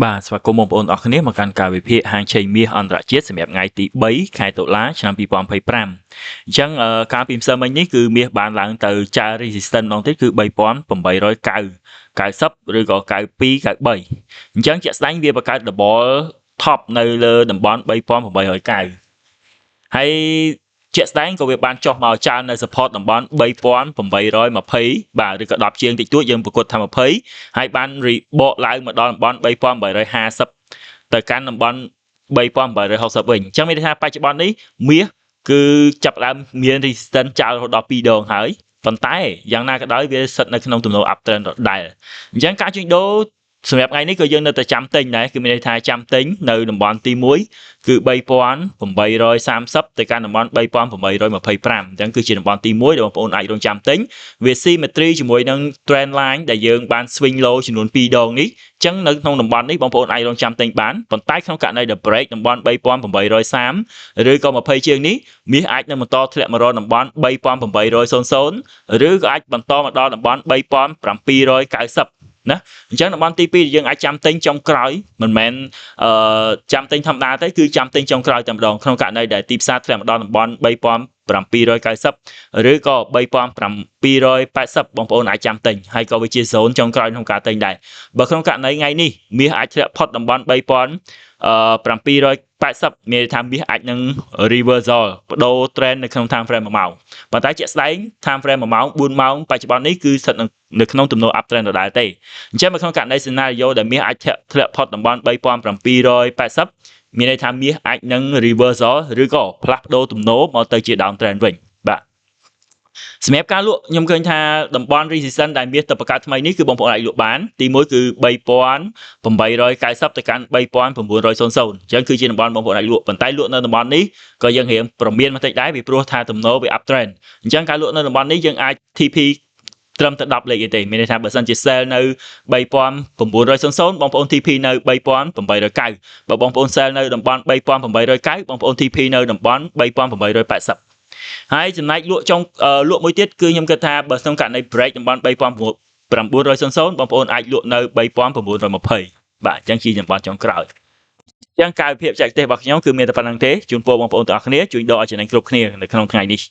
បាទស្វាគមន៍បងប្អូនអរគ្នាមកកាន់ការវិភាគហាងឆេងមាសអន្តរជាតិសម្រាប់ថ្ងៃទី3ខែតុលាឆ្នាំ2025អញ្ចឹងកាលពីម្សិលមិញនេះគឺមាសបានឡើងទៅចើ resistance ម្ដងទៀតគឺ3890ឬក៏9293អញ្ចឹងជាក់ស្ដែងវាបង្កើត double top នៅលើតំបន់3890ហើយជាក់ស្ដែងក៏វាបានចុះមកចើនៅ support តំបន់3820បាទឬក៏10ជាងតិចតួចយើងប្រកួតថា20ហើយបានបកឡើងមកដល់តំបន់3850ទៅកាន់តំបន់3860វិញអញ្ចឹងមានន័យថាបច្ចុប្បន្ននេះមាសគឺចាប់ផ្ដើមមាន resistance ចោលរហូតដល់2ដងហើយប៉ុន្តែយ៉ាងណាក៏ដោយវាស្ថិតនៅក្នុងទំនោរ uptrend ដដែលអញ្ចឹងការជួញដូរសម្រាប់ថ្ងៃនេះក៏យើងនៅតែចាំទិញដែរគឺមានន័យថាចាំទិញនៅតំបន់ទី1គឺ3830ទៅកាន់តំបន់3825អញ្ចឹងគឺជាតំបន់ទី1ដែលបងប្អូនអាចរងចាំទិញវា symmetry ជាមួយនឹង trend line ដែលយើងបាន swing low ចំនួន2ដងនេះអញ្ចឹងនៅក្នុងតំបន់នេះបងប្អូនអាចរងចាំទិញបានប៉ុន្តែក្នុងករណីដែល break តំបន់3830ឬក៏20ជាងនេះមាសអាចនឹងបន្តធ្លាក់មករកតំបន់3800ឬក៏អាចបន្តមកដល់តំបន់3790ណាអញ្ចឹងតំបន់ទី2ដែលយើងអាចចាំទិញចុងក្រោយមិនមែនចាំទិញធម្មតាទេគឺចាំទិញចុងក្រោយតែម្ដងក្នុងករណីដែលទីផ្សារធ្លាក់មកដល់តំបន់3790ឬក៏3780បងប្អូនអាចចាំទិញហើយក៏វាជា zone ចុងក្រោយក្នុងការទិញដែរបើក្នុងករណីថ្ងៃនេះមាសអាចធ្លាក់ផុតតំបន់3780មានន័យថាមាសអាចនឹង reversal បដូរ trend នៅក្នុង time frame 1ម៉ោងប៉ុន្តែជាក់ស្ដែង time frame 1ម៉ោង4ម៉ោងបច្ចុប្បន្ននេះគឺស្ថិតនៅក្នុងទំនោរ uptrend ដដែលទេអញ្ចឹងនៅក្នុងករណី scenario ដែលមាសអាចធ្លាក់ផុតតំបន់3780មានន័យថាមាសអាចនឹង reversal ឬក៏ផ្លាស់ប្ដូរទំនោរមកទៅជា down trend វិញបាទសម្រាប់ការលក់ខ្ញុំឃើញថាតំបន់ resistance ដែលមាសទៅបង្កើតថ្មីនេះគឺបងប្អូនអាចលក់បានទី1គឺ3890ទៅកាន់3900អញ្ចឹងគឺជាតំបន់បងប្អូនអាចលក់ប៉ុន្តែលក់នៅតំបន់នេះក៏យើងរៀងប្រមានបន្តិចដែរពីព្រោះថាទំនោរវា uptrend អញ្ចឹងការលក់នៅតំបន់នេះយើងអាច TP ត្រឹមតែ10លេខទេមានន័យថាបើសិនជា sell នៅ3900បងប្អូន TP នៅ3890បើបងប្អូន sell នៅតំបន់3890បងប្អូន TP នៅតំបន់3880ហើយចំណែកលក់ចុងលក់មួយទៀតគឺខ្ញុំគិតថាបើក្នុងករណី break តំបន់3900បងប្អូនអាចលក់នៅ3920បាទអញ្ចឹងជាតំបន់ចុងក្រោយអញ្ចឹងការវិភាគបច្ចេកទេសរបស់ខ្ញុំគឺមានតែប៉ុណ្្នឹងទេជូនពរបងប្អូនទាំងអស់គ្នាជួញដូរឲ្យចំណេញគ្រប់គ្នានៅក្នុងថ្ងៃនេះ